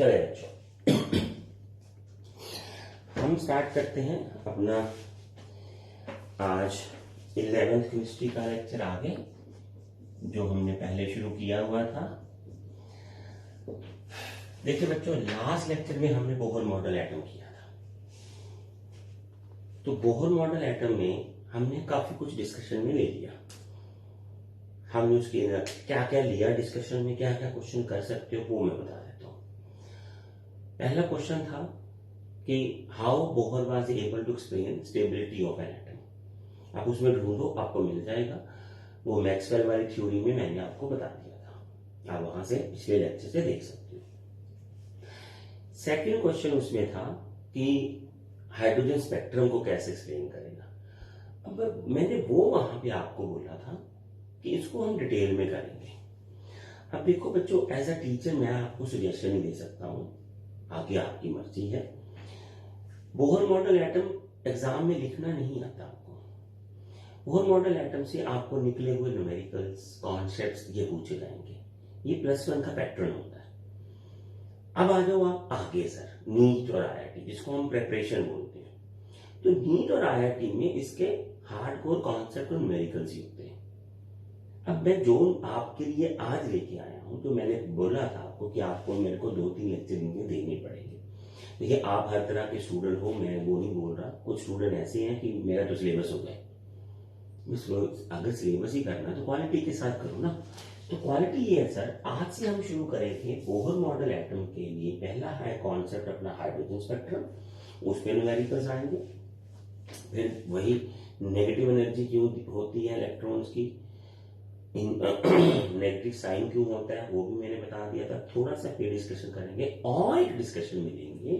चले बच्चों, हम स्टार्ट करते हैं अपना आज 11th केमिस्ट्री का लेक्चर आगे जो हमने पहले शुरू किया हुआ था। देखिए बच्चों, लास्ट लेक्चर में हमने बोहर मॉडल एटम किया था। तो बोहर मॉडल एटम में हमने काफी कुछ डिस्कशन में ले लिया। हमने उसके क्या क्या लिया डिस्कशन में, क्या क्या क्वेश्चन कर सकते हो वो मैं बता देता हूं। पहला क्वेश्चन था कि how Bohr was able to explain stability of an atom. आप उसमें ढूंढो, आपको मिल जाएगा। वो मैक्सवेल वाली थ्योरी में मैंने आपको बता दिया था, आप वहां से पिछले लेक्चर से देख सकते हो। सेकंड क्वेश्चन उसमें था कि हाइड्रोजन स्पेक्ट्रम को कैसे एक्सप्लेन करेगा। अब मैंने वो वहां पे आपको बोला था कि इसको हम डिटेल में करेंगे। अब देखो बच्चों, एज अ टीचर मैं आपको सजेशन ही दे सकता हूं, आगे आपकी मर्जी है। बोहर मॉडल एटम एग्जाम में लिखना नहीं आता आपको। बोहर मॉडल एटम से आपको निकले हुए न्यूमेरिकल्स कॉन्सेप्ट्स ये पूछे जाएंगे। ये +1 का पैटर्न होता है। अब आ जाओ आप आगे सर, नीट और आईआईटी, जिसको हम प्रिपरेशन बोलते हैं। तो नीट और आईआईटी में इसके हार्डकोर कॉन्सेप्ट और न्यूमेरिकल्स ही होते हैं। अब मैं जो आपके लिए आज लेके आया हूं, जो मैंने बोला था आपको कि आपको मेरे को 2-3 लेक्चर इनके देने पड़ेंगे। देखिए, आप हर तरह के स्टूडेंट हो, मैं वो नहीं बोल रहा। कुछ स्टूडेंट ऐसे हैं कि मेरा तो सिलेबस हो गया। अगर सिलेबस ही करना तो क्वालिटी के साथ करो ना। तो क्वालिटी ये है सर, आज से हम शुरू करेंगे बोहर मॉडल एटम के लिए। पहला है कॉन्सेप्ट अपना हाइड्रोजन स्पेक्ट्रम, उस पर न्यूमेरिकल्स आएंगे। फिर वही नेगेटिव एनर्जी क्यों होती है इलेक्ट्रॉन्स की, नेगेटिव साइन क्यों होता है वो भी मैंने बता दिया था। थोड़ा सा फिर डिस्कशन करेंगे और एक डिस्कशन मिलेंगे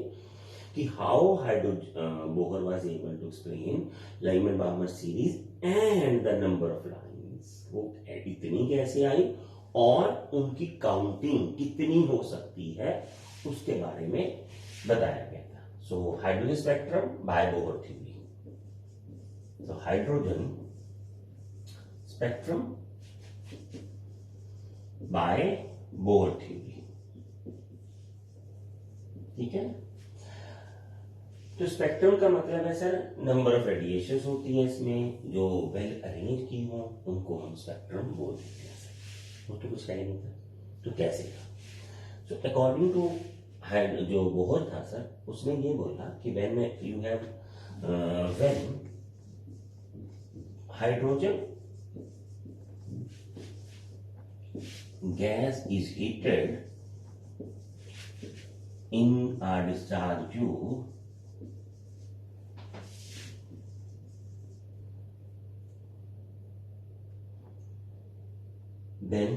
कि how hydrogen Bohr was able to explain Lyman Balmer series and the number of lines. वो इतनी कैसे आई और उनकी काउंटिंग कितनी हो सकती है उसके बारे में बताया गया था। सो hydrogen spectrum by Bohr theory. तो hydrogen spectrum by Bohr theory, ठीक है। तो स्पेक्ट्रम का मतलब है सर, नंबर ऑफ रेडिएशंस होती है इसमें जो वेल अरेंज की हो, उनको हम स्पेक्ट्रम बोल देते हैं सर। वो तो कुछ है नहीं था, तो कैसे था। तो अकॉर्डिंग टू जो बोहर था सर, उसने ये बोला कि when you have when hydrogen gas is heated in a discharge tube, then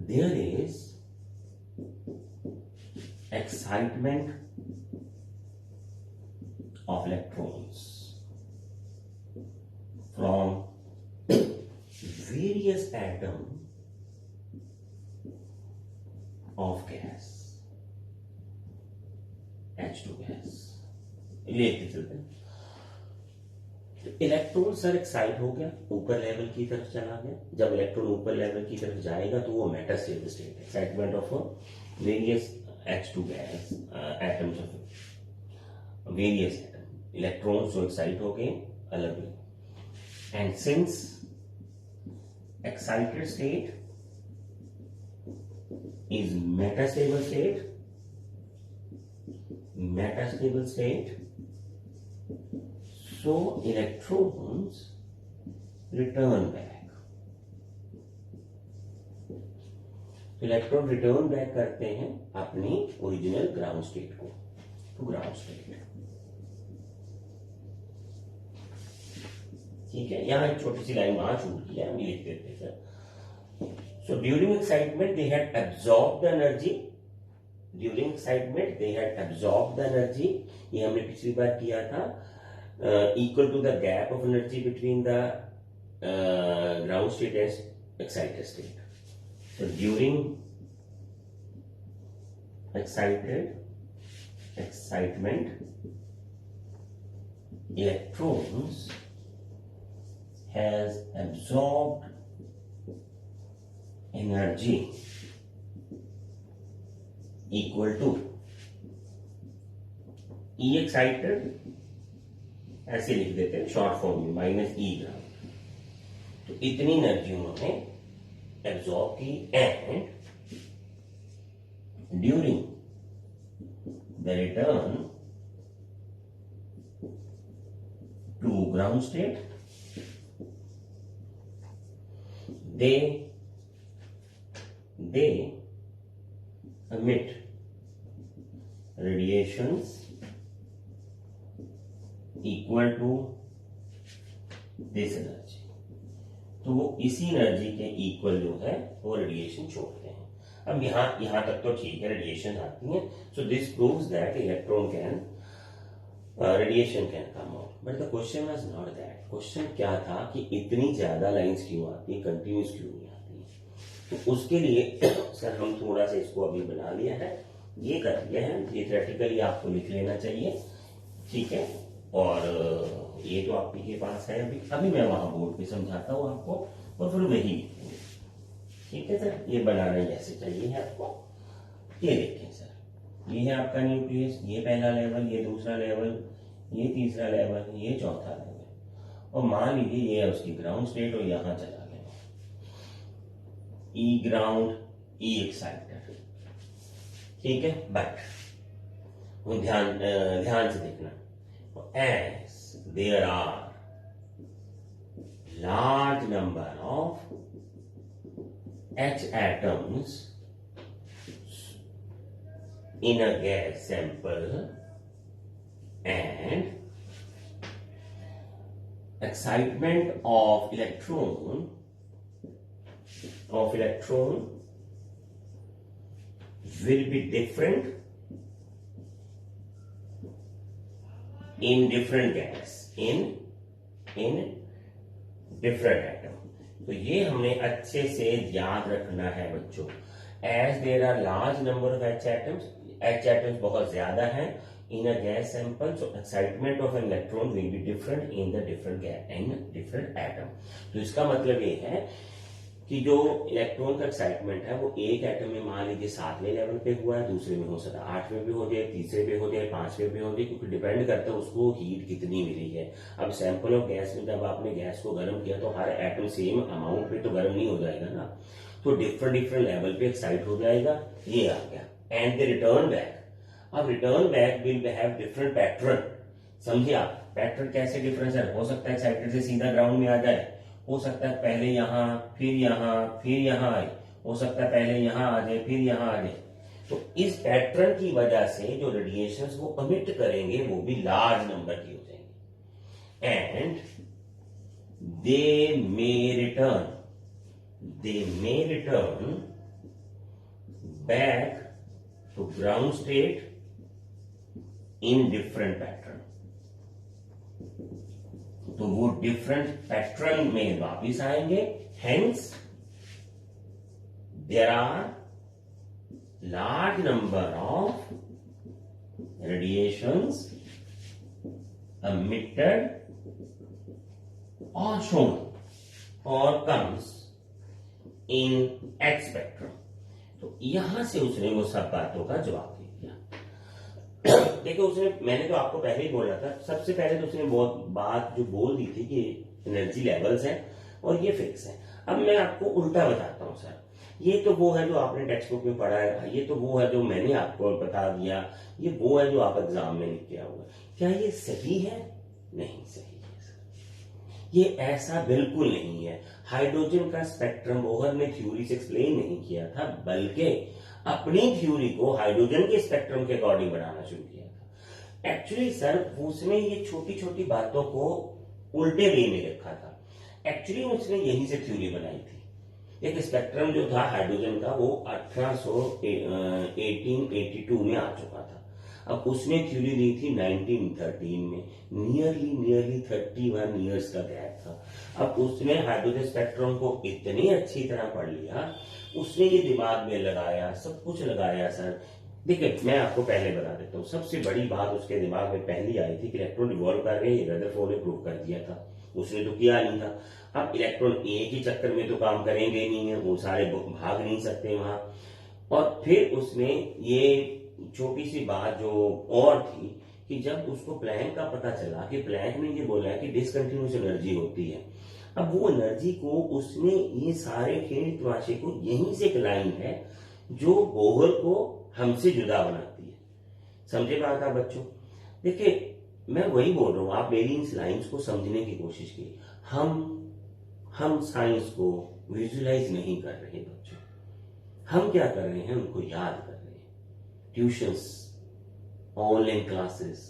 there is excitement of electrons from various atoms of gas, H2 gas। लेते चलते इलेक्ट्रॉन सर एक्साइट हो गया, ऊपर लेवल की तरफ चला गया। जब इलेक्ट्रॉन ऊपर लेवल की तरफ जाएगा तो वो मेटास्टेबल स्टेट है। Excitement of various H2 gas atoms of various atom, electrons जो एक्साइट हो गए अलग अलग। And since excited state is metastable state, so electrons return back। Electron return back करते हैं अपनी ओरिजिनल ग्राउंड स्टेट को, टू ग्राउंड स्टेट, ठीक है। यहां एक छोटी सी लाइन वहां छूट गई है, हम लिख देते sir. So during excitement they had absorb the energy, during excitement they had absorb the energy. ये हमने पिछली बार किया था, equal to the gap of energy between the ground state and excited state. So during excitement electrons has absorbed energy equal to E excited, ऐसे लिख देते हैं शॉर्ट फॉर्म में, माइनस ई ग्राउंड। तो इतनी एनर्जी उन्होंने एब्जॉर्ब की and during the return to ground state they emit radiations equal to this energy। तो वो इसी एनर्जी के इक्वल जो है वो रेडिएशन छोड़ते हैं। अब यहां तक तो ठीक है, रेडिएशन आती है। So this proves that electron can radiation can come out, but the question was not that. Question क्या था कि इतनी ज्यादा लाइंस क्यों आती है, कंटिन्यूस क्यों नहीं आती। तो उसके लिए सर हम थोड़ा सा इसको अभी बना लिया है, ये कर लिया है, ये थ्योरेटिकली आपको लिख लेना चाहिए, ठीक है। और ये तो आपके के पास है, अभी मैं वहां बोर्ड पे समझाता हूँ आपको, और फिर वही लिखेंगे, ठीक है सर। ये बनाना जैसे चाहिए है आपको। ये देखें सर, ये है आपका न्यूक्लियस, ये पहला लेवल, ये दूसरा लेवल, ये तीसरा लेवल, ये चौथा लेवल, और मान लीजिए ये है उसकी ग्राउंड स्टेट और यहां चला गया ई ग्राउंड, ई एक्साइटेड, ठीक है। बट वो ध्यान से देखना, as there are large number of H atoms in a gas sample and excitement of electron will be different in different gas, in different atom। तो ये हमने अच्छे से याद रखना है बच्चों। As there are large number of H atoms बहुत ज्यादा हैं in a gas sample, so excitement of an electron will be different in the different gas and different atom। तो इसका मतलब ये है कि जो इलेक्ट्रॉन का एक्साइटमेंट है वो एक एटम में मान लीजिए 7वें लेवल पे हुआ है, दूसरे में हो सकता है 8वें पे हो जाए, तीसरे पे हो जाए, 5वें पे हो जाए, क्योंकि डिपेंड करता है उसको हीट कितनी मिली है। अब सैंपल ऑफ गैस में जब आपने गैस को गर्म किया तो हर एटम सेम अमाउंट पे तो गर्म नहीं हो जाएगा ना, तो डिफरेंट लेवल पे एक्साइट हो जाएगा। ये आ गया एंड दे रिटर्न बैक। अब return back will have different pattern, समझिए आप। पैटर्न कैसे डिफरेंस है, हो सकता है एक्साइटेड से सीधा ग्राउंड में आ जाए, हो सकता है पहले यहां फिर यहां आए, हो सकता है पहले यहां आ जाए फिर यहां आ जाए। तो इस पैटर्न की वजह से जो रेडिएशंस वो अमिट करेंगे वो भी लार्ज नंबर की हो जाएंगे and they may return back to ground state in different pattern. तो वो डिफरेंट पैटर्न में वापिस आएंगे, hence there are large number of radiations emitted or shown or comes in X spectrum। तो यहां से उसने वो सब बातों का जवाब दे दिया। देखो मैंने तो आपको पहले ही बोला था, सबसे पहले तो उसने बहुत बात जो बोल दी थी कि एनर्जी लेवल्स हैं और ये फिक्स है। अब मैं आपको उल्टा बताता हूं सर, ये तो वो है जो आपने टेक्स्ट बुक में पढ़ा है, ये तो वो है जो मैंने आपको बता दिया, ये वो है जो आप एग्जाम में लिख के आओगे। क्या ये सही है? नहीं सही है सर, ये ऐसा बिल्कुल नहीं है। हाइड्रोजन का स्पेक्ट्रम बोहर ने थ्योरी से एक्सप्लेन नहीं किया था, बल्कि अपनी थ्योरी को हाइड्रोजन के स्पेक्ट्रम के अकॉर्डिंग बनाना शुरू किया था। एक्चुअली सर उसने ये छोटी छोटी बातों को उल्टे वे में रखा था। एक्चुअली उसने यहीं से थ्योरी बनाई थी। एक स्पेक्ट्रम जो था हाइड्रोजन का वो 1882 में आ चुका था। अब उसने थ्योरी दी थी 1913 में, नियरली 31 ईयर्स का गैप था। अब उसने हाइड्रोजन स्पेक्ट्रम को इतनी अच्छी तरह पढ़ लिया, उसने ये दिमाग में लगाया, सब कुछ लगाया सर। देखिए मैं आपको पहले बता देता हूँ, सबसे बड़ी बात उसके दिमाग में पहली आई थी कि इलेक्ट्रॉन रिवॉल्व कर रहे हैं, रदरफोर्ड ने प्रूव कर दिया था, उसने तो किया नहीं था। अब इलेक्ट्रॉन एक ही चक्कर में तो काम करेंगे नहीं है, वो सारे भाग नहीं सकते वहां। और फिर उसमें ये छोटी सी बात जो और थी कि जब उसको प्लैंक का पता चला कि प्लैंक ने ये बोला कि डिसकंटिन्यूस एनर्जी होती है, अब वो एनर्जी को उसने ये सारे खेल तमाशे को यहीं से एक लाइन है जो बोहर को हमसे जुदा बनाती है। समझे बात आप बच्चों? देखिए मैं वही बोल रहा हूं, आप मेरी इन लाइंस को समझने की कोशिश कीजिए। हम साइंस को विजुलाइज नहीं कर रहे बच्चों, हम क्या कर रहे हैं, उनको याद कर रहे हैं। ट्यूशंस, ऑनलाइन क्लासेस,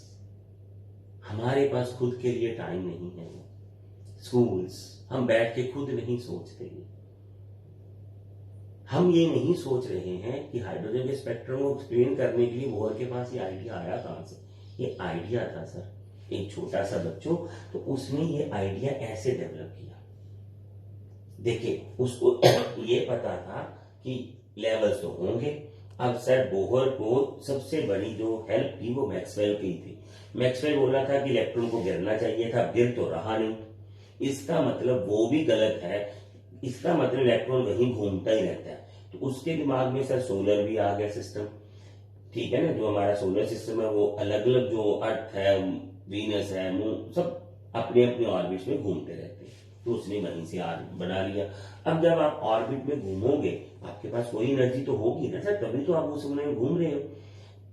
हमारे पास खुद के लिए टाइम नहीं है। स्कूल्स, हम बैठ के खुद नहीं सोचते। हम ये नहीं सोच रहे हैं कि हाइड्रोजन के स्पेक्ट्रम को एक्सप्लेन करने के लिए बोहर के पास ये आइडिया आया कहां से। ये आइडिया था सर एक छोटा सा बच्चों, तो उसने ये आइडिया ऐसे डेवलप किया। देखिए उसको ये पता था कि लेवल्स तो होंगे। अब सर बोहर को सबसे बड़ी जो हेल्प थी वो मैक्सवेल की थी। मैक्सवेल बोला था कि इलेक्ट्रॉन को गिरना चाहिए था, गिर तो रहा नहीं। इसका मतलब वो भी गलत है, इसका मतलब इलेक्ट्रॉन वहीं घूमता ही रहता है। तो उसके दिमाग में सर सोलर भी आ गया सिस्टम, ठीक है ना। जो हमारा सोलर सिस्टम है वो अलग अलग, जो अर्थ है, वीनस है, मून, सब अपने अपने ऑर्बिट में घूमते रहते हैं। तो उसने वहीं से बना लिया। अब जब आप ऑर्बिट में घूमोगे आपके पास कोई एनर्जी तो होगी ना सर, तभी तो आप उस समय में घूम रहे हो।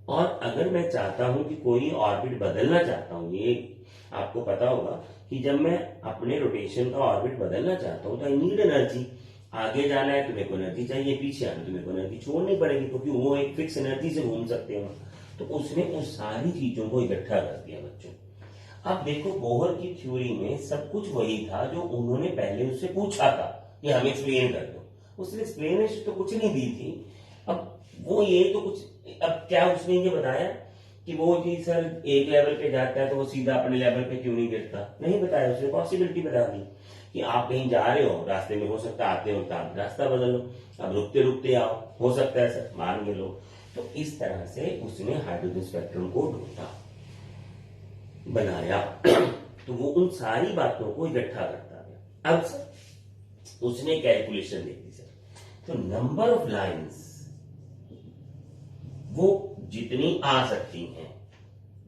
और अगर मैं चाहता हूं कि कोई ऑर्बिट बदलना चाहता हूं, ये आपको पता होगा कि जब मैं अपने रोटेशन का ऑर्बिट बदलना चाहता हूं तो आई नीड एनर्जी। आगे जाना है तो मेरे को एनर्जी चाहिए, पीछे आना तो मेरे को एनर्जी छोड़नी पड़ेगी, क्योंकि वो एक फिक्स एनर्जी से घूम सकते हैं। तो उसने उस सारी चीजों को इकट्ठा कर दिया बच्चों। अब देखो बोहर की थ्योरी में सब कुछ वही था जो उन्होंने पहले उससे पूछा था कि हमें एक्सप्लेन कर दो। उसने एक्सप्लेनेशन तो कुछ नहीं दी थी। अब वो ये तो कुछ, अब क्या उसने ये बताया कि वो जी सर एक लेवल पे जाता है तो वो सीधा अपने लेवल पे क्यों नहीं गिरता? नहीं बताया उसने, पॉसिबिलिटी बता दी कि आप कहीं जा रहे हो, रास्ते में हो सकता है आते वक्त आप रास्ता बदल लो, अब रुकते रुकते आओ, हो सकता है सर, मान के लोग। तो इस तरह से उसने हाइड्रोजन स्पेक्ट्रम को ढूंढा, बनाया। तो वो उन सारी बातों को इकट्ठा करता गया। अब सर उसने कैलकुलेशन दी थी सर, तो नंबर ऑफ लाइंस वो जितनी आ सकती हैं,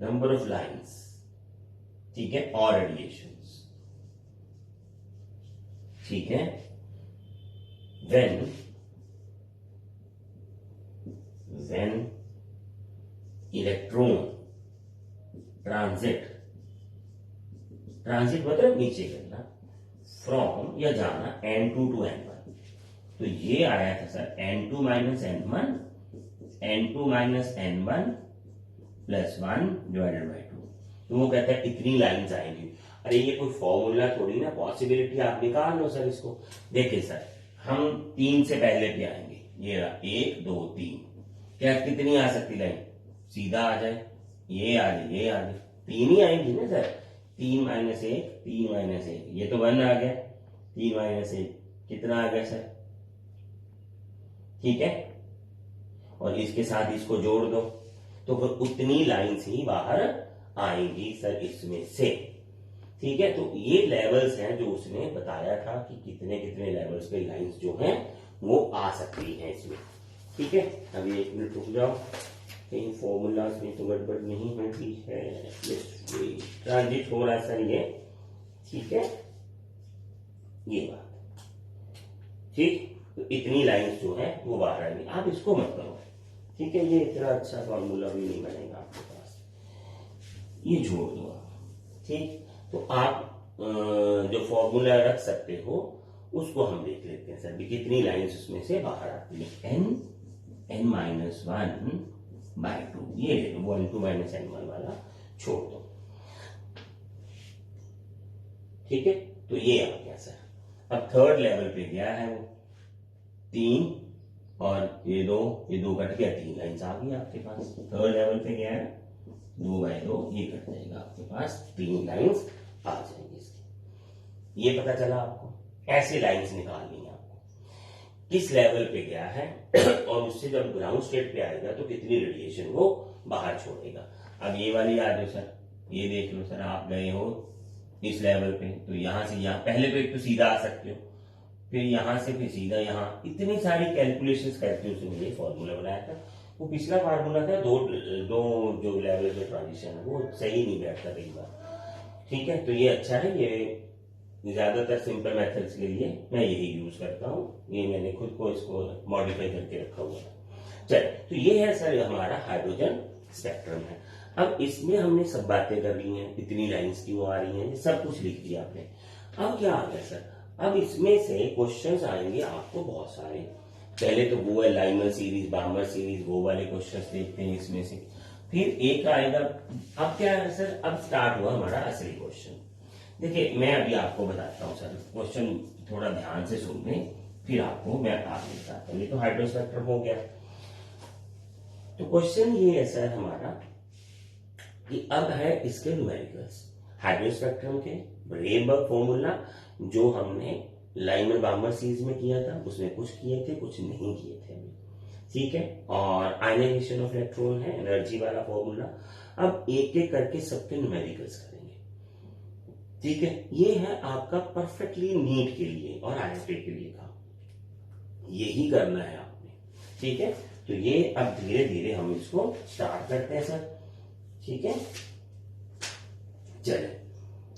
नंबर ऑफ लाइंस, ठीक है, और रेडिएशंस, ठीक है, when इलेक्ट्रॉन ट्रांजिट मतलब नीचे गिरना, फ्रॉम या जाना n2 to n1। तो ये आया था sir n2 minus n1 plus 1 divided by 2। तो वो कहता है इतनी लाइंस आएंगी। अरे ये कोई फॉर्मूला थोड़ी ना, पॉसिबिलिटी आप निकाल लो सर इसको। देखिए सर हम 3 से पहले पे आएंगे, ये रहा 1 2 3, क्या कितनी आ सकती लाइन? सीधा आ जाए, ये आ जाए, ये आ जाए, 3 ही आएंगी ना सर। 3 माइनस 1, 3 माइनस 1, ये तो 1 आ गया। 3 माइनस 1 कितना आ गया सर? ठीक है, और इसके साथ इसको जोड़ दो तो फिर उतनी लाइंस ही बाहर आएंगी सर इसमें से। ठीक है, तो ये लेवल्स हैं जो उसने बताया था कि कितने कितने लेवल्स पे लाइंस जो हैं वो आ सकती हैं इसमें। ठीक है, अभी 1 मिनट रुक जाओ, कहीं फॉर्मूलाज में तो गड़बड़ नहीं होती है। ट्रांजिट हो रहा है सर ये, ठीक है, ये बात ठीक। तो इतनी लाइंस जो है वो बाहर आएंगी, आप इसको मत करो, ठीक है, ये इतना अच्छा फॉर्मूला भी नहीं बनेगा आपके पास, ये जोड़ दो आप। ठीक, तो आप जो फॉर्मूला रख सकते हो उसको हम देख लेते हैं सर भी कितनी लाइंस उसमें से बाहर आती है। n माइनस 1/2, ये ले लो, 1 2 माइनस n1 वाला छोड़ दो। ठीक है, तो ये आ गया सर। अब थर्ड लेवल पे गया है वो 3 और ये 2 कट गया, 3 लाइंस आ गई आपके पास। थर्ड लेवल पे गया है 2/2, ये कट जाएगा आपके पास, 3 लाइंस आ जाएंगी इसकी। ये पता चला आपको, ऐसे लाइंस निकालनी है आपको। किस लेवल पे गया है और उससे जब ग्राउंड स्टेट पे आएगा तो कितनी रेडिएशन वो बाहर छोड़ेगा। अब ये वाली आ जाओ सर, ये देख लो सर, आप गए हो इस लेवल पे, तो यहां से यहां पहले तो एक तो सीधा आ सकते हो, फिर यहां से फिर सीधा यहां, इतनी सारी कैलकुलेशंस करके उसने ये फॉर्मूला बनाया था। वो पिछला फार्मूला था, दो दो जो लेवल पे ट्रांजिशन है वो सही नहीं बैठता कई बार। ठीक है, तो ये अच्छा है, ये ज्यादातर सिंपल मेथड्स के लिए मैं यही यूज करता हूँ, ये मैंने खुद को इसको मॉडिफाई करके रखा हुआ है। चल, तो ये है सर हमारा हाइड्रोजन स्पेक्ट्रम है। अब इसमें हमने सब बातें कर ली हैं, इतनी लाइंस क्यों आ रही हैं, सब कुछ लिख दिया आपने। अब क्या आ गया सर, अब इसमें से क्वेश्चंस आएंगे आपको बहुत सारे। पहले तो वो है लाइनर सीरीज, बार्मर सीरीज, वो वाले क्वेश्चंस देखते हैं इसमें से। फिर एक आएगा, अब क्या है सर, अब स्टार्ट हुआ हमारा असली क्वेश्चन। देखिए मैं अभी आपको बताता हूँ सर, क्वेश्चन थोड़ा ध्यान से सुन लें, फिर आपको मैं आगे बताता हूँ। ये तो हाइड्रोस्पेक्ट्रम हो गया। तो क्वेश्चन ये है सर हमारा कि अब है इसके न्यूमेरिकल्स, हाइड्रोस्पेक्ट्रम के रेबर्ग फॉर्मूला जो हमने लाइमर बार्मर सीरीज में किया था, उसमें कुछ किए थे कुछ नहीं किए थे अभी। ठीक है, और आयनाइजेशन ऑफ इलेक्ट्रॉन है, एनर्जी वाला फॉर्मूला। अब एक एक करके सबके न्यूमेरिकल्स करेंगे। ठीक है, ये है आपका परफेक्टली नीट के लिए और आईआईटी के लिए का, यही करना है आपने। ठीक है, तो ये अब धीरे धीरे हम इसको स्टार्ट करते हैं सर। ठीक है, चले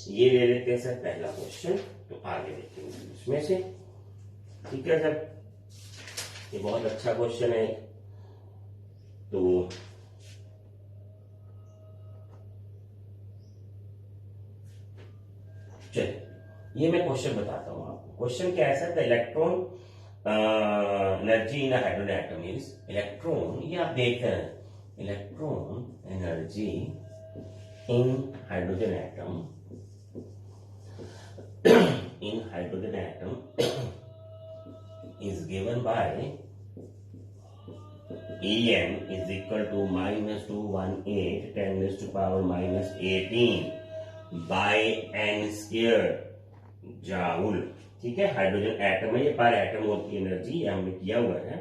ये ले लेते हैं सर पहला क्वेश्चन, तो आगे देखेंगे इसमें से। ठीक है सर, ये बहुत अच्छा क्वेश्चन है। तो चलिए ये मैं क्वेश्चन बताता हूं आपको। क्वेश्चन क्या है sir, the electron energy in hydrogen atom means, electron, ये आप देख रहे हैं, electron energy in hydrogen atom in hydrogen atom is given by En is equal to minus 218 10 raised to power minus 18 by n square joule। ठीक है, hydrogen atom है, ये पर एटम होती है एनर्जी, ये हमने किया हुआ है।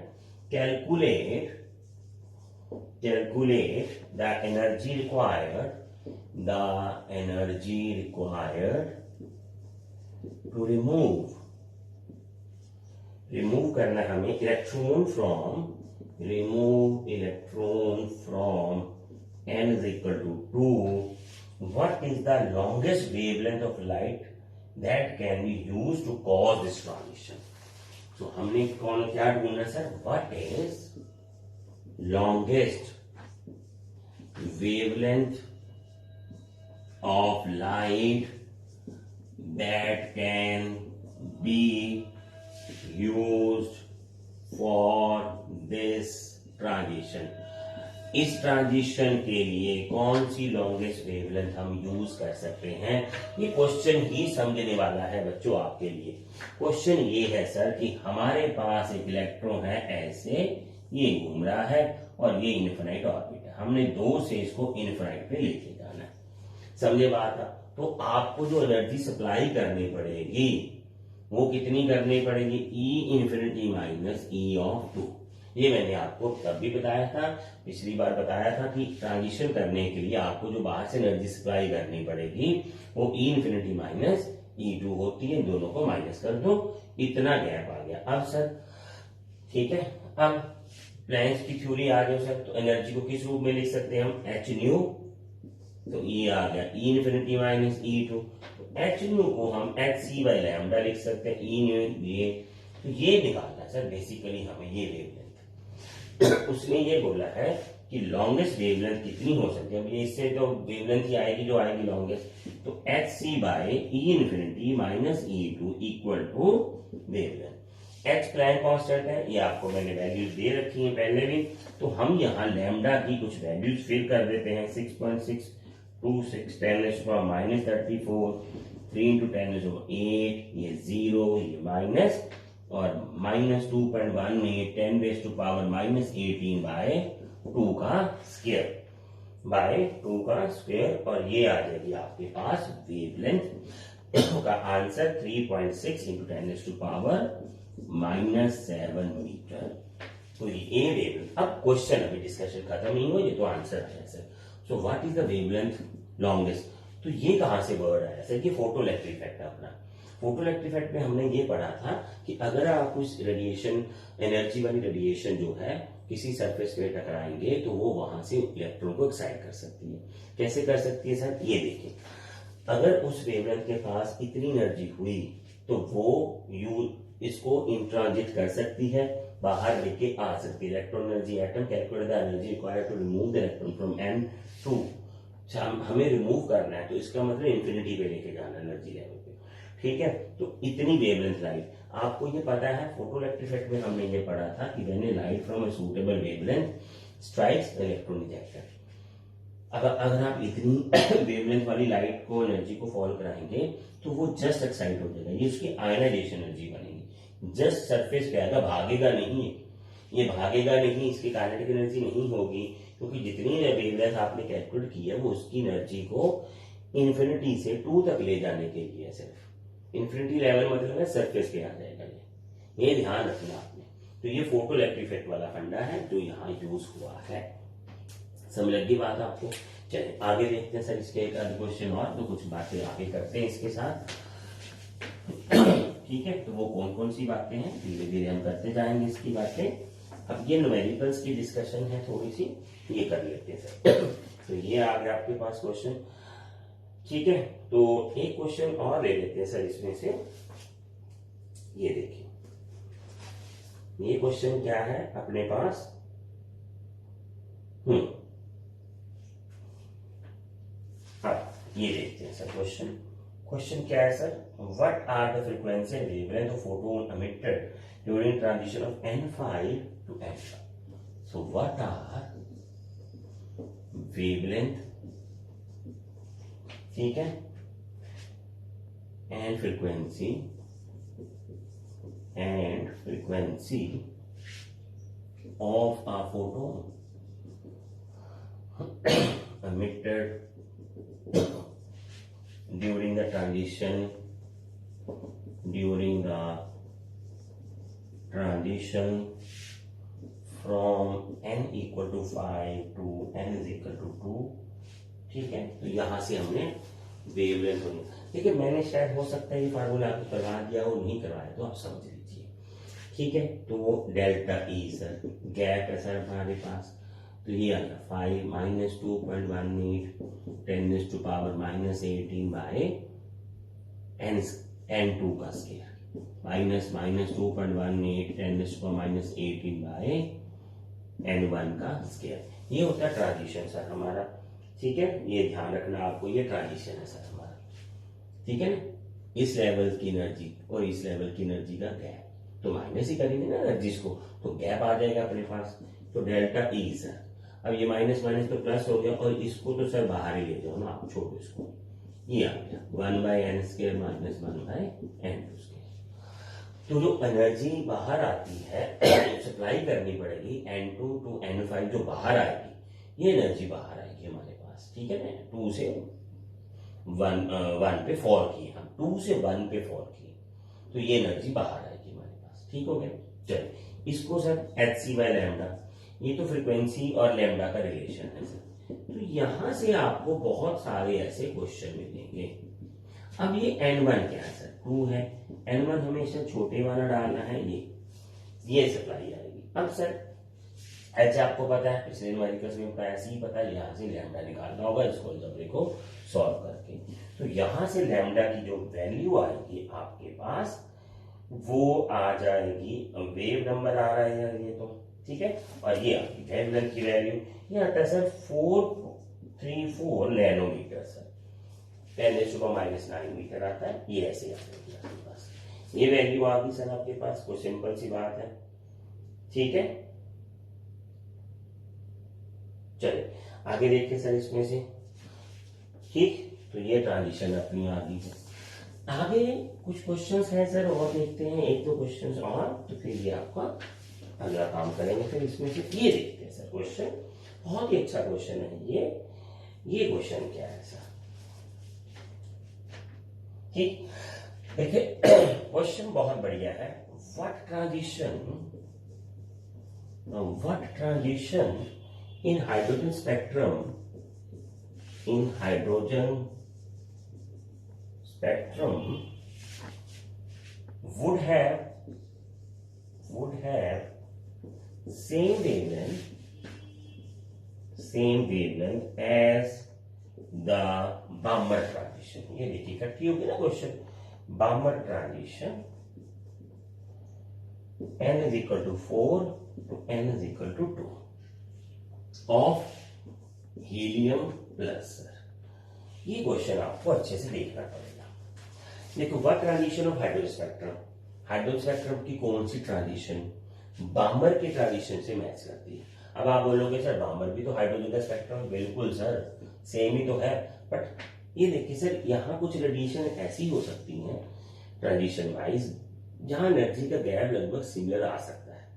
Calculate the energy required to remove करना हमें electron from n is equal to 2, what is the longest wavelength of light that can be used to cause this transition। so हमने क्या ढूंढना sir, what is longest wavelength of light that can be used for this transition। इस transition के लिए कौन सी longest wavelength हम use कर सकते हैं, ये क्वेश्चन ही समझने वाला है बच्चों आपके लिए। क्वेश्चन ये है सर कि हमारे पास एक इलेक्ट्रॉन है, ऐसे ये घूम रहा है और ये इनफिनाइट ऑर्बिट है, हमने 2 से इसको इनफिनाइट पे लेके जाना है। समझे बात? तो आपको जो एनर्जी सप्लाई करनी पड़ेगी वो कितनी करनी पड़ेगी, E infinity minus E of 2। ये मैंने आपको तब भी बताया था, पिछली बार बताया था कि ट्रांजिशन करने के लिए आपको जो बाहर से एनर्जी सप्लाई करनी पड़ेगी वो E इंफिनिटी माइनस E2 होती है, दोनों को माइनस कर दो, इतना गैप आ गया। अब सर ठीक है, अब प्लैंक्स की थ्योरी आ गई सर, तो एनर्जी को किस रूप में लिख सकते हैं हम, एच न्यू, तो ये आ गया E इंफिनिटी माइनस E2, तो एच न्यू को हम एच सी बाई लैम्डा लिख सकते हैं, E न्यू ये, तो ये निकालना सर बेसिकली हमें ये वेवलेंथ। उसने ये बोला है कि लॉन्गेस्ट वेवलेंथ कितनी हो सकती है, अब ये इससे तो वेवलेंथ ही आएगी जो आएगी लॉन्गेस्ट, तो H C by E infinity minus E2 equal to wavelength. H Planck constant है, ये आपको मैंने वैल्यूज दे रखी हैं पहले भी, तो हम यहाँ लैम्डा की कुछ वैल्यूज फिल कर देते हैं, 6.626 10 raised to minus 34 3 into 10 raised to 8, ये 0 ये माइनस, और minus 2.18 10 raised to power minus 18 by 2 का स्क्वायर, और ये आ जाएगी आपके पास वेवलेंथ का answer 3.6 into 10 raised to power -7 metre. तो ये वेवलेंथ। अब क्वेश्चन अभी डिस्कशन खत्म नहीं हुआ, ये तो आंसर है sir. So what is the wavelength longest, तो ये कहां से वर्ड आया सर? ये फोटो इलेक्ट्रिक इफेक्ट है अपना। फोटो इलेक्ट्रिक इफेक्ट में हमने ये पढ़ा था कि अगर आप उस रेडिएशन, एनर्जी वाली रेडिएशन जो है किसी सरफेस पे टकराएंगे तो वो वहां से इलेक्ट्रॉन को एक्साइट कर सकती है। कैसे कर सकती है सर? ये देखिए, अगर उस वेवलेंथ के पास इतनी एनर्जी हुई तो वो इसको इंट्रांजिट कर सकती है, बाहर लेके आ सकती है। Electron energy atom calculate the energy required to remove the electron from n2। हमें रिमूव करना है तो इसका मतलब इंफिनिटी पे लेके जाना एनर्जी लेवल पे, ठीक है। तो इतनी वेवलेंथ लाइट, आपको ये पता है फोटो इलेक्ट्रिक इफेक्ट में हमने ये पढ़ा था कि when A light from a suitable wavelength strikes electron ejector. अगर आप इतनी वेवलेंथ वाली लाइट को, एनर्जी को फॉल कराएंगे तो वो जस्ट एक्साइट हो जाएगा, ये उसकी आयनाइजेशन एनर्जी बनेगी, जस्ट सरफेस पे आएगा, भागेगा नहीं, ये भागेगा नहीं, इसकी काइनेटिक एनर्जी नहीं होगी, क्योंकि जितनी वेवलेंथ आपने कैलकुलेट की है वो उसकी एनर्जी को इन्फिनिटी से 2 तक ले जाने के लिए, सिर्फ इन्फिनिटी लेवल मतलब है सरफेस पे आ जाएगा। ये ध्यान रखना आपने। तो ये फोटो इलेक्ट्रिक इफेक्ट वाला फंडा है जो यहाँ यूज हुआ है। समझ लगी बात आपको? चलिए आगे देखते हैं सर इसके एक क्वेश्चन और, तो कुछ बातें आगे करते हैं इसके साथ, ठीक है। तो वो कौन कौन सी बातें हैं धीरे धीरे हम करते जाएंगे इसकी बातें। अब ये न्यूमेरिकल्स की डिस्कशन है थोड़ी सी, ये कर लेते हैं सर। तो ये आ गया आपके पास क्वेश्चन, ठीक है। तो एक क्वेश्चन और ले लेते हैं सर इसमें से। ये देखिए, ये क्वेश्चन क्या है अपने पास, ये देखते हैं सर क्वेश्चन। क्वेश्चन क्या है sir? What are the frequency and wavelength of photon emitted during transition of n5 to n5? So what are wavelength, ठीक है, and frequency of a photon emitted during the transition from n equal to 5 to n is equal to 2, ठीक है। तो यहां से हमने wavelength होनी, देखिए मैंने शायद हो सकता है ये फार्मूला आपको करवा दिया हो, नहीं करवाया तो आप समझ लीजिए, ठीक है। तो वो डेल्टा ई सर गैप है सर हमारे पास, तो ये आ गया 5 माइनस 2.18 10⁻⁻18 बाय n2 का स्केयर, माइनस 2.18 10⁻⁻18 बाय n1 का स्केयर। ये होता है ट्रांजिशन सर हमारा, ठीक है। ये ध्यान रखना आपको, ये ट्रांजिशन है सर हमारा, ठीक है ना। इस लेवल की एनर्जी और इस लेवल की एनर्जी का गैप, तो माइनस ही करेंगे ना एनर्जीज को, तो गैप आ जाएगा अपने पास, तो डेल्टा ई सर। अब ये माइनस माइनस तो प्लस हो गया, और इसको तो सर बाहर ही ले जाओ ना आप, छोड़ो इसको, ये आ गया 1/n² माइनस 1/n²। तो जो एनर्जी बाहर आती है सप्लाई करनी पड़ेगी n2 to n5, जो बाहर आएगी ये एनर्जी बाहर आएगी हमारे पास, ठीक है ना। 2 से 1 पे फॉल किए हम, 2 से 1 पे फॉल किए, तो ये एनर्जी बाहर आएगी हमारे पास, ठीक हो गया। चलिए इसको सर hc/λ, ये तो फ्रीक्वेंसी और लैम्डा का रिलेशन है सर। तो यहां से आपको बहुत सारे ऐसे क्वेश्चन मिलेंगे। अब ये n1 क्या है सर? 2 है, n1 हमेशा छोटे वाला डालना है, ये सप्लाई आएगी। अब सर h आपको पता है, पिछले न्यूमेरिकल्स में ऐसे ही पता है, यहां से लैम्डा निकालना होगा इसको अलजेब्रा को सॉल्व करके। तो यहां से लैम्डा की जो वैल्यू आएगी आपके पास वो आ जाएगी, वेव नंबर आ रहा है ये तो, ठीक है, और ये आपकी वेवलेंथ की वैल्यू ये आता है सर 434 नैनोमीटर सर, 10⁻⁻9 मीटर आता है, ये ऐसे आ जाएगी आपके पास, ये वैल्यू आ गई सर आपके पास। कोई सिंपल सी बात है, ठीक है। चलिए आगे देखते सर इसमें से, ठीक। तो ये ट्रांजिशन अपनी आ गई है। आगे कुछ क्वेश्चंस हैं सर और देखते हैं, एक दो क्वेश्चंस और, तो फिर ये आपका अगला काम करेंगे। फिर इसमें से ये देखते हैं सर क्वेश्चन, बहुत ही अच्छा क्वेश्चन है ये क्वेश्चन क्या है सर, ठीक। देखिए क्वेश्चन बहुत बढ़िया है। What transition in hydrogen spectrum would have same wavelength as the Balmer transition. ये देखिए इकट्ठी होगी ना question. Balmer transition n is equal to 4 to n is equal to 2 of helium plus. ये क्वेश्चन आपको अच्छे से देखना पड़ेगा. देखो what transition of hydrogen spectrum. Hydrogen spectrum की कौन सी ट्रांजिशन बामर के ट्रांजिशन से मैच करती है. अब आप बोलोगे सर बामर भी तो हाइड्रोजन का स्पेक्ट्रम है. बिल्कुल सर, सेम ही तो है. बट ये देखिए सर, यहाँ कुछ रेडिएशन ऐसी हो सकती है ट्रांजिशन वाइज जहां एनर्जी का गैप लगभग सिमिलर आ सकता है.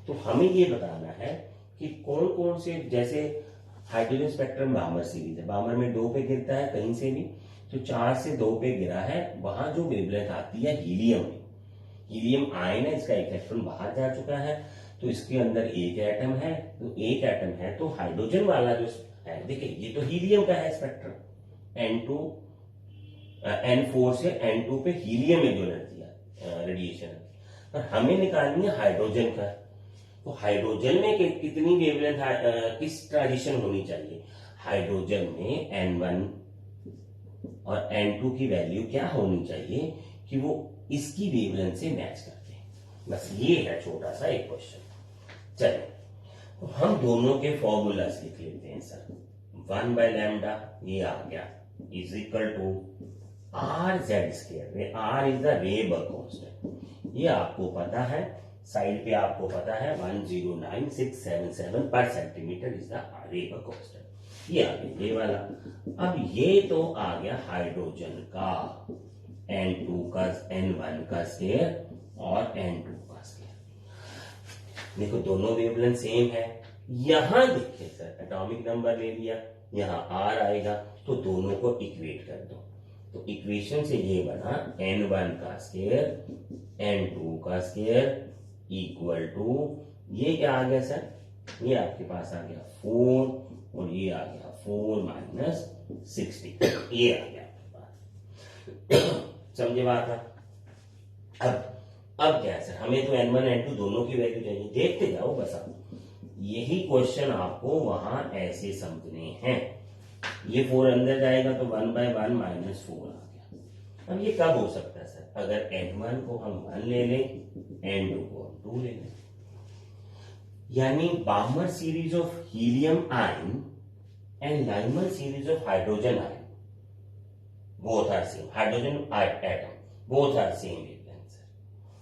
तो हमें ये बताना है कि कौन कौन से, जैसे हाइड्रोजन स्पेक्ट्रम बामर सीरीज है, बामर में 2 पे गिरता है कहीं से भी, तो 4 से 2 पे गिरा है. वहां जो वेवलेंथ आती है हीलियम में, हीलियम आयन है, इसका इलेक्ट्रॉन बाहर जा चुका है, तो इसके अंदर एक एटम है. तो एक एटम है तो हाइड्रोजन वाला जो है, देखिए ये तो हीलियम का है स्पेक्ट्रम. N4 से N2 पे हीलियम में जो एनर्जी है, रेडिएशन है, पर हमें निकालनी है हाइड्रोजन का. तो हाइड्रोजन में कितनी वेवलेंथ, किस ट्रांजिशन होनी चाहिए. हाइड्रोजन में N1 और N2 की वैल्यू क्या होनी चाहिए कि वो इसकी वेवलेंथ से मैच करते हैं. बस ये है छोटा सा एक क्वेश्चन. चलिए तो हम दोनों के फॉर्मूलास लिख लेते हैं सर. 1 बाय लैम्डा ये आ गया is equal to R Z square. R is the weber constant. ये आपको पता है, साइड पे आपको पता है 109677 पर centimetre is the weber constant. ये आ गया ये वाला. अब ये तो आ गया हाइड्रोजन का N2 का, N1 का स्क्वायर और N2 का स्क्वायर. देखो दोनों वेवलेंथ सेम है. यहां देखिए सर, एटॉमिक नंबर ले लिया, यहां R आएगा, तो दोनों को इक्वेट कर दो. तो इक्वेशन से ये बना N1 का स्क्वायर N2 का स्क्वायर इक्वल टू, ये क्या आ गया सर, ये आपके पास आ गया 4 और ये आ गया 4 माइनस 60. ये आ गया आपके पास. समझे बात है. अब क्या है सर, हमें तो N1 N2 दोनों की वैल्यू चाहिए. देखते जाओ बस. आप यही क्वेश्चन आपको वहां ऐसे समझने हैं. ये 4 अंदर जाएगा तो 1 बाय 1 माइनस 4 आ गया. अब ये कब हो सकता है सर, अगर N1 को हम 1 ले लें, N2 को हम 2 ले लें. यानी Balmer series of helium ion and Lyman series of hydrogen ion, both are same. Hydrogen atom both are same wavelength sir.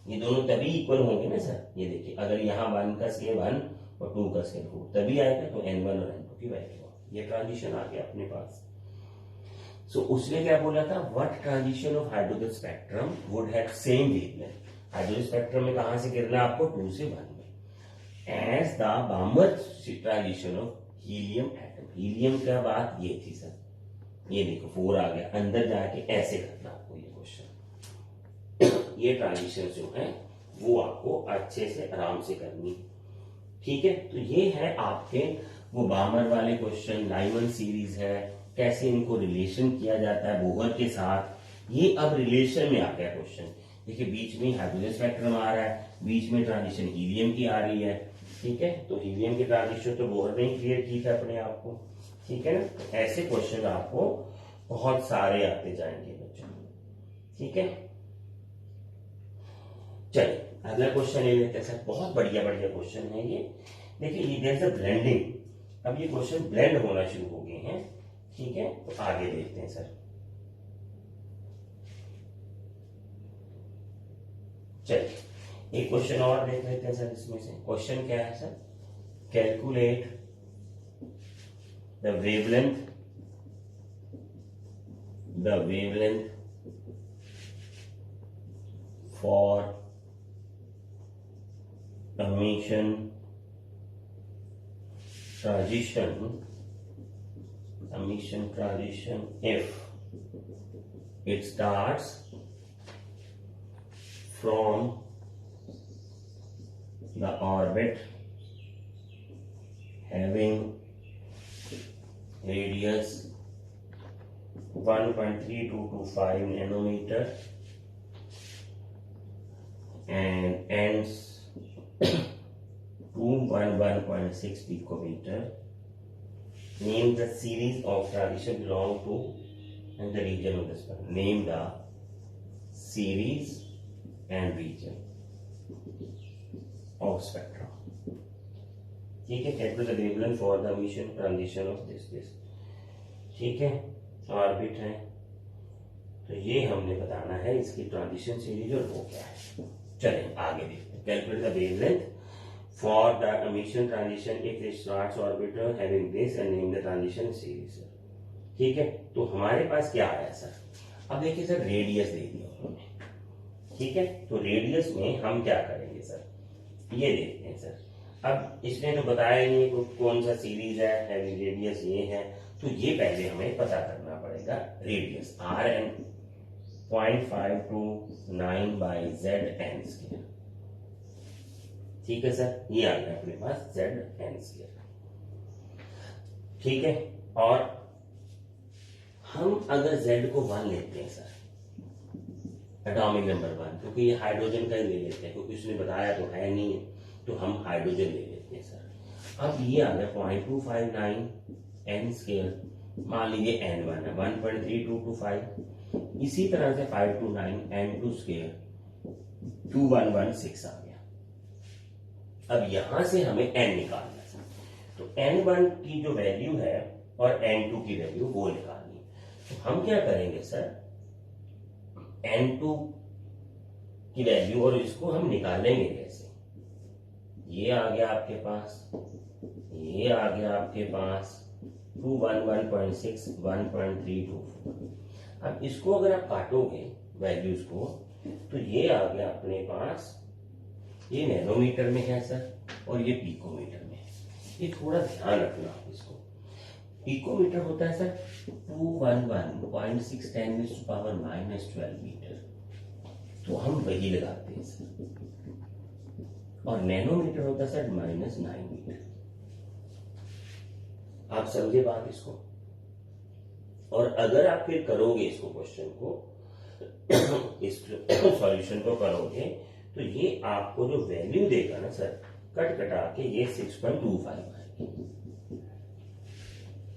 ये दोनों तभी इक्वल होंगे ना सर. ये देखिए अगर यहाँ 1 का स्केयर 1 और 2 का स्केयर 4 तभी आएगा, तो N1 और N2 की वैल्यू. ये ट्रांजिशन आ गया अपने पास. सो उसने क्या बोला था, what transition of hydrogen spectrum would have same wavelength. Hydrogen spectrum में कहां से गिरना आपको, 2 से 1 में, as the Balmer transition of helium atom. Helium का बात ये थी सर. ये देखो 4 आ गया, अंदर जाके ऐसे करना आपको ये क्वेश्चन. ये ट्रांजिशन जो है वो आपको अच्छे से आराम से करनी. ठीक है, तो ये है आपके वो बामर वाले क्वेश्चन. लाइमन सीरीज है, कैसे इनको रिलेशन किया जाता है बोहर के साथ. ये अब रिलेशन में आ गया क्वेश्चन. देखिए बीच में हाइड्रोजन स्पेक्ट्रम आ रहा है, बीच में ट्रांजिशन हीलियम की आ रही है. ठीक है, तो हीलियम की ट्रांजिशन तो बोहर ने ही क्लियर की था अपने आप को. ठीक है ना. तो ऐसे क्वेश्चन आपको बहुत सारे आते जाएंगे बच्चों. ठीक है, चलिए अगला क्वेश्चन ले लेते हैं सर. बहुत बढ़िया बढ़िया क्वेश्चन है ये. देखिए ये देयर इज अ ब्लेंडिंग. अब ये क्वेश्चन ब्लेंड होना शुरू हो गए हैं. ठीक है, तो आगे देखते हैं सर. चलिए एक क्वेश्चन और देख लेते हैं सर. इसमें से क्वेश्चन क्या है sir, calculate the wavelength for emission transition if it starts from the orbit having radius 1.3225 nanometer and ends to 11.6 picometer. Name the series of transition belong to and the region of the spectrum. Name the series and region of spectrum. ठीक है, calculate the wavelength for the emission transition of this. ठीक है, orbit है, तो ये हमने बताना है इसकी ट्रांजिशन सीरीज और वो क्या है। चलें आगे देखते हैं। Calculate the wavelength for the emission transition if it starts orbital having this and name the transition series। ठीक है, तो हमारे पास क्या आया सर? अब देखिए सर, रेडियस दे दिया उन्होंने। ठीक है, तो रेडियस में हम क्या करेंगे सर, ये देखते हैं सर। अब इसने तो बताया नहीं कौन सा सीरीज है, हैविंग रेडियस ये है, तो ये पहले हमें पता करना पड़ेगा। Radius Rn 0.529 by Zn square. ठीक है सर, ये आ गया अपने पास Zn स्क्वायर। ठीक है, और हम अगर Z को 1 लेते हैं सर, एटॉमिक नंबर 1, क्योंकि ये हाइड्रोजन का ही ले लेते हैं, क्योंकि उसने बताया तो है नहीं, तो हम हाइड्रोजन ले लेते हैं सर। अब ये आ गया 0.259 n स्क्वायर, मान लीजिए n1 है 1.3225, इसी तरह से 529 n2 स्क्वायर 2116 आ गया। अब यहां से हमें n निकालना है, तो n1 की जो वैल्यू है और n2 की वैल्यू वो निकालनी है। तो हम क्या करेंगे सर, n2 की वैल्यू और इसको हम निकालेंगे कैसे? ये आ गया आपके पास, ये आ गया आपके पास 211.6 1.324। अब इसको अगर आप काटोगे वैल्यूज को, तो ये आ गया अपने पास, ये नैनोमीटर में है सर और ये पिकोमीटर में है। ये थोड़ा ध्यान रखना आप इसको। पिकोमीटर होता है सर 211.6 10⁻⁻12 मीटर, तो हम वही लगाते हैं सर। और नैनोमीटर होता है सर -9 मीटर। आप समझे बात इसको? और अगर आप फिर करोगे इसको, क्वेश्चन को इस सॉल्यूशन को करोगे, तो ये आपको जो वैल्यू देगा ना सर, कट कटा के ये 6.25 आएगी।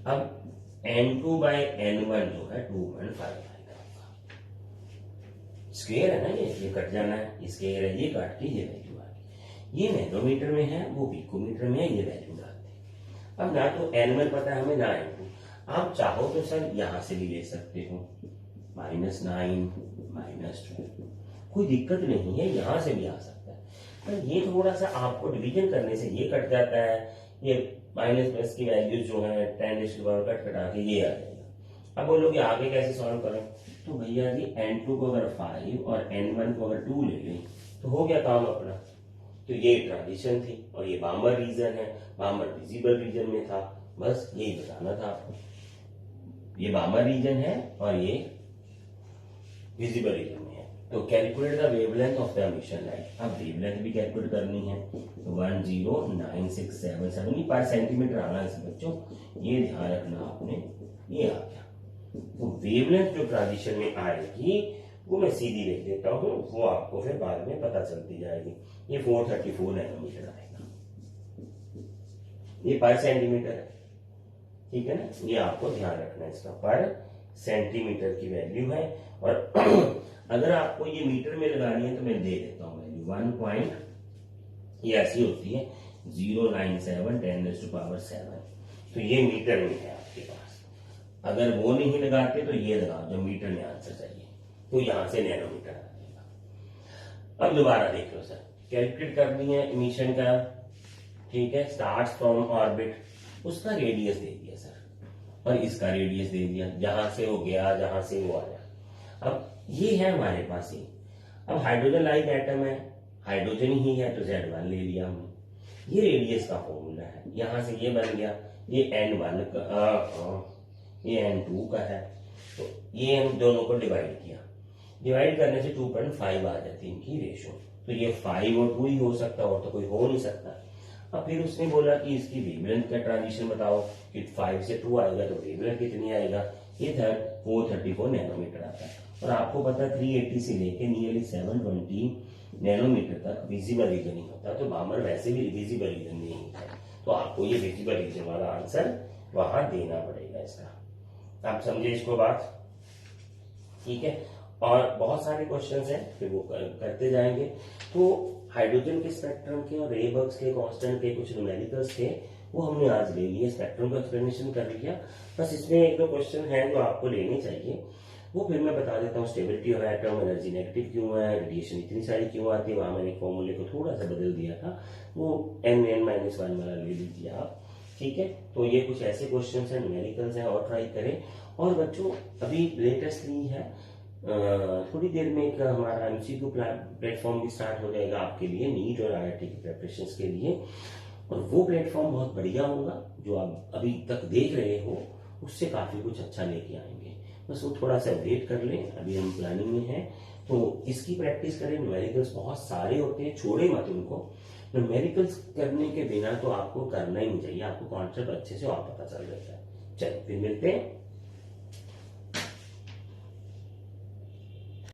अब n2 by n1 जो है 2.5 आएगा आपका। स्क्वायर है ना, ये कट जाना है, स्क्वायर है, ये काट के ये वैल्यू आ गई। ये नैनोमीटर में है, वो पिकोमीटर में है, ये वैल्यू डालते हैं। अब ना तो n1 पता है हमें, ना n2। आप चाहो तो सर यहां से भी ले सकते हो, -9 -12, कोई दिक्कत नहीं है, यहां से भी आ सकता है। पर ये थोड़ा सा आपको डिवीजन करने से ये कट जाता है, ये माइनस प्लस की वैल्यूज जो है 10 कट कटा के ये आ जाएगा। अब बोलोगे आगे कैसे सॉल्व करें, तो भैया जी n2 को अगर 5 और n1 को अगर 2 ले लें तो हो गया काम अपना। तो ये ट्रांजिशन थी और ये बामर रीजन है, बामर विजिबल रीजन में था, बस यही बताना था आपको। ये बामर रीजन है और ये विजिबल रीजन में है। तो calculate the wavelength of the emission light. अब वेवलेंथ भी कैलकुलेट करनी है, तो 109677 ये पर सेंटीमीटर आना है बच्चों, ये ध्यान रखना आपने। ये आ गया, तो वेवलेंथ जो ट्रांजिशन में आएगी वो मैं सीधी लिख देता हूं, वो आपको फिर बाद में पता चलती जाएगी। ये 434 नैनोमीटर आएगा, ये पर सेंटीमीटर है, ठीक है ना। ये आपको ध्यान रखना है, इसका पर सेंटीमीटर की वैल्यू है। और अगर आपको ये मीटर में लगानी है तो मैं दे देता हूं वैल्यू 1 पॉइंट, ये ऐसी होती है 097 10⁻⁷। तो ये मीटर में है आपके पास। अगर वो नहीं लगाते तो ये लगाओ जो मीटर में आंसर चाहिए, तो यहां से नैनोमीटर आ जाएगा। अब दोबारा देख लो सर, कैलकुलेट करनी है इमिशन का, ठीक है। स्टार्ट्स फ्रॉम ऑर्बिट, उसका रेडियस दे दिया सर और इसका रेडियस दे दिया, जहां से वो गया जहां से वो आया। अब ये है हमारे पास ये। अब हाइड्रोजन लाइक एटम है, हाइड्रोजन ही है, तो Z1 ले लिया हमने। ये रेडियस का फॉर्मूला है, यहां से ये बन गया, ये N1 का, ये N2 का है, तो ये हम दोनों को डिवाइड किया। डिवाइड करने से 2.5 आ जाती है इनकी रेशो। तो ये 5 और 2 ही हो सकता, और तो कोई हो नहीं सकता। अब फिर उसने बोला कि इसकी वेवलेंथ का ट्रांजिशन बताओ, कि 5 से 2 आएगा तो वेवलेंथ कितनी आएगा, ये 434 नैनोमीटर आता है। और आपको पता है 380 से लेके नियरली 720 नैनोमीटर तक विजिबल रीजन ही होता है, तो बामर वैसे भी विजिबल रीजन नहीं है, तो आपको ये विजिबल रीजन वाला आंसर वहां देना पड़ेगा इसका। आप समझे इसको बात, ठीक है। और बहुत सारे क्वेश्चंस हैं, फिर वो करते जाएंगे। तो हाइड्रोजन के स्पेक्ट्रम के और रेबर्ग्स के कांस्टेंट के कुछ न्यूमेरिकल्स थे, वो हमने आज ले लिए, स्पेक्ट्रम का एक्सप्लेनेशन कर लिया। बस इसमें एक दो क्वेश्चन हैं जो आपको लेने चाहिए, वो फिर मैं बता देता हूँ। Stability of atom, energy negative क्यों है, रेडिएशन इतनी सारी क्यों आती है, वहां मैंने फॉर्मूले को थोड़ा सा बदल दिया था, वो n-1 वाला ले लीजिए आप, ठीक है। तो ये कुछ ऐसे क्वेश्चन हैं, न्यूमेरिकल्स हैं, और ट्राई करें। और बच्चों अभी लेटेस्टली है, थोड़ी देर में एक हमारा एमसीक्यू प्लेटफॉर्म भी स्टार्ट हो जाएगा आपके लिए, नीट और आईआईटी की प्रिपरेशन के लिए। और वो प्लेटफॉर्म बहुत बढ़िया होगा, जो आप अभी तक देख रहे हो उससे काफी कुछ अच्छा लेके आएंगे। बस वो थोड़ा सा वेट कर लें, अभी हम प्लानिंग में हैं, तो इसकी प्रैक्टिस करें। न्यूमेरिकल्स बहुत सारे होते हैं, छोड़े मत उनको। न्यूमेरिकल्स करने के बिना तो आपको करना ही नहीं चाहिए, आपको कॉन्सेप्ट अच्छे से और पता चल जाता है। चलो फिर मिलते हैं।